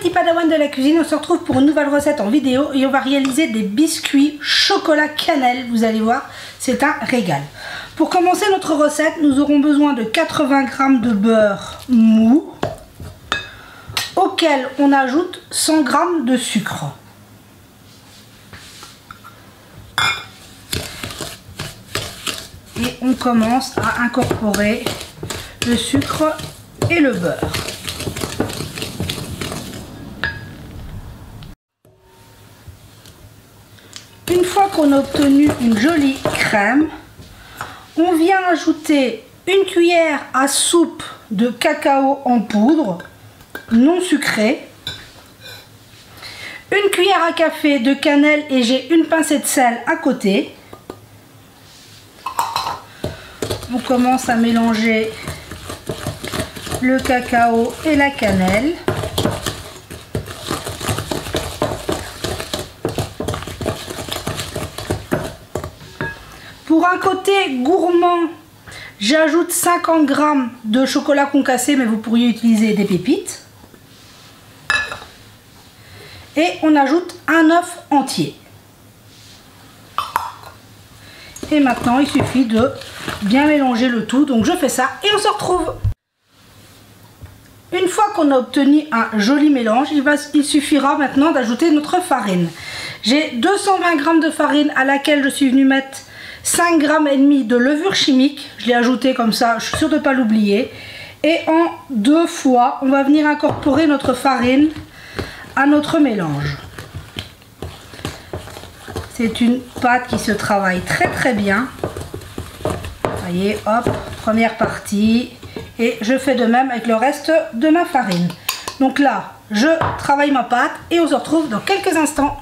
petits padawans de la cuisine, on se retrouve pour une nouvelle recette en vidéo et on va réaliser des biscuits chocolat cannelle. Vous allez voir, c'est un régal. Pour commencer notre recette, nous aurons besoin de 80 g de beurre mou auquel on ajoute 100 g de sucre. Et on commence à incorporer le sucre et le beurre. Une fois qu'on a obtenu une jolie crème, on vient ajouter une cuillère à soupe de cacao en poudre non sucré, une cuillère à café de cannelle et j'ai une pincée de sel à côté. On commence à mélanger le cacao et la cannelle. Pour un côté gourmand, j'ajoute 50 g de chocolat concassé, mais vous pourriez utiliser des pépites. Et on ajoute un œuf entier. Et maintenant, il suffit de bien mélanger le tout. Donc je fais ça et on se retrouve. Une fois qu'on a obtenu un joli mélange, il suffira maintenant d'ajouter notre farine. J'ai 220 g de farine à laquelle je suis venue mettre 5 g et demi de levure chimique. Je l'ai ajouté comme ça, je suis sûre de ne pas l'oublier. Et en 2 fois, on va venir incorporer notre farine à notre mélange. C'est une pâte qui se travaille très bien. Voyez, hop, première partie. Et je fais de même avec le reste de ma farine. Donc là, je travaille ma pâte et on se retrouve dans quelques instants.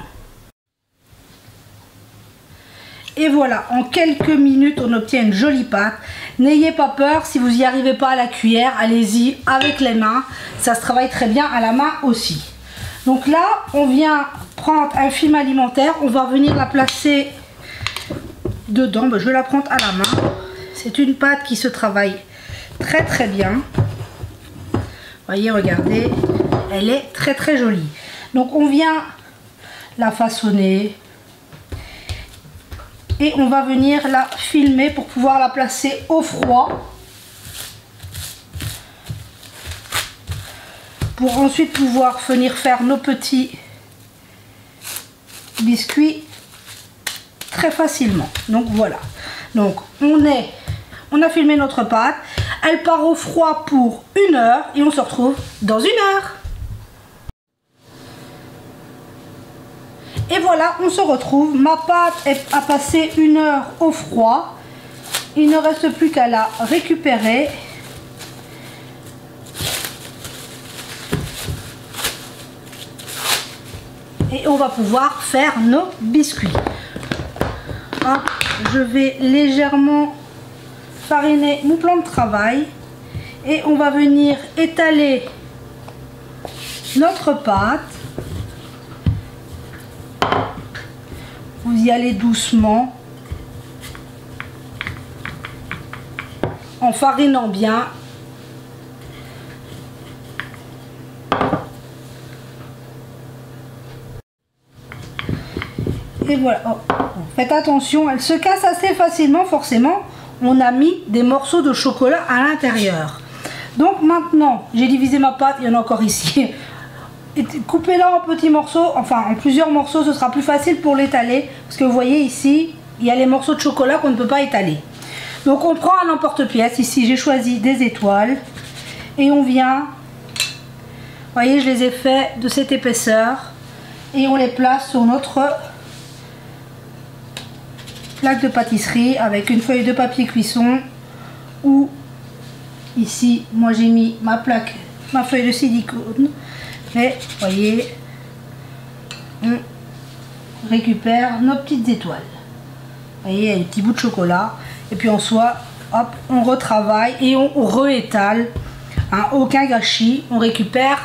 Et voilà, en quelques minutes, on obtient une jolie pâte. N'ayez pas peur, si vous n'y arrivez pas à la cuillère, allez-y avec les mains. Ça se travaille très bien à la main aussi. Donc là, on vient prendre un film alimentaire. On va venir la placer dedans. Je vais la prendre à la main. C'est une pâte qui se travaille très bien. Voyez, regardez, elle est très jolie. Donc on vient la façonner. Et on va venir la filmer pour pouvoir la placer au froid. Pour ensuite pouvoir venir faire nos petits biscuits très facilement. Donc voilà. Donc on a filmé notre pâte. Elle part au froid pour 1 heure et on se retrouve dans 1 heure. Et voilà, on se retrouve. Ma pâte a passé 1 heure au froid. Il ne reste plus qu'à la récupérer. Et on va pouvoir faire nos biscuits. Hop, je vais légèrement fariner mon plan de travail. Et on va venir étaler notre pâte. Vous y allez doucement, en farinant bien. Et voilà, faites attention, elle se casse assez facilement, forcément, on a mis des morceaux de chocolat à l'intérieur. Donc maintenant, j'ai divisé ma pâte, il y en a encore ici. Coupez-la en petits morceaux, enfin en plusieurs morceaux, ce sera plus facile pour l'étaler. Parce que vous voyez ici, il y a les morceaux de chocolat qu'on ne peut pas étaler. Donc on prend un emporte-pièce, ici j'ai choisi des étoiles. Et on vient, vous voyez, je les ai fait de cette épaisseur. Et on les place sur notre plaque de pâtisserie avec une feuille de papier cuisson. Ou ici, moi j'ai mis ma feuille de silicone. Et vous voyez, on récupère nos petites étoiles. Vous voyez, il y a des petits bouts de chocolat. Et puis en soi, hop, on retravaille et on réétale. Hein, aucun gâchis, on récupère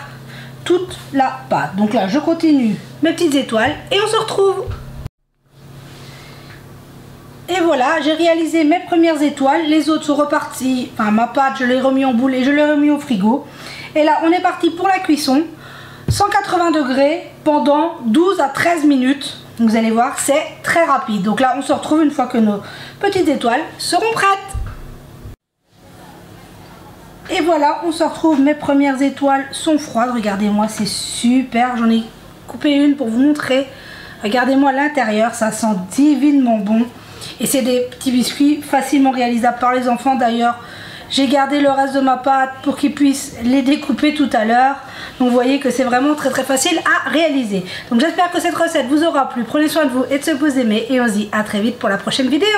toute la pâte. Donc là, je continue mes petites étoiles et on se retrouve. Et voilà, j'ai réalisé mes premières étoiles. Les autres sont repartis. Enfin, ma pâte, je l'ai remis en boule et je l'ai remis au frigo. Et là, on est parti pour la cuisson. 180 degrés pendant 12 à 13 minutes. Vous allez voir, c'est très rapide. Donc là, on se retrouve une fois que nos petites étoiles seront prêtes. Et voilà, on se retrouve. Mes premières étoiles sont froides. Regardez-moi, c'est super. J'en ai coupé une pour vous montrer. Regardez-moi l'intérieur, ça sent divinement bon. Et c'est des petits biscuits facilement réalisables par les enfants. D'ailleurs, j'ai gardé le reste de ma pâte pour qu'ils puissent les découper tout à l'heure. Donc vous voyez que c'est vraiment très facile à réaliser. Donc j'espère que cette recette vous aura plu. Prenez soin de vous et de ceux que vous aimez. Et on se dit à très vite pour la prochaine vidéo.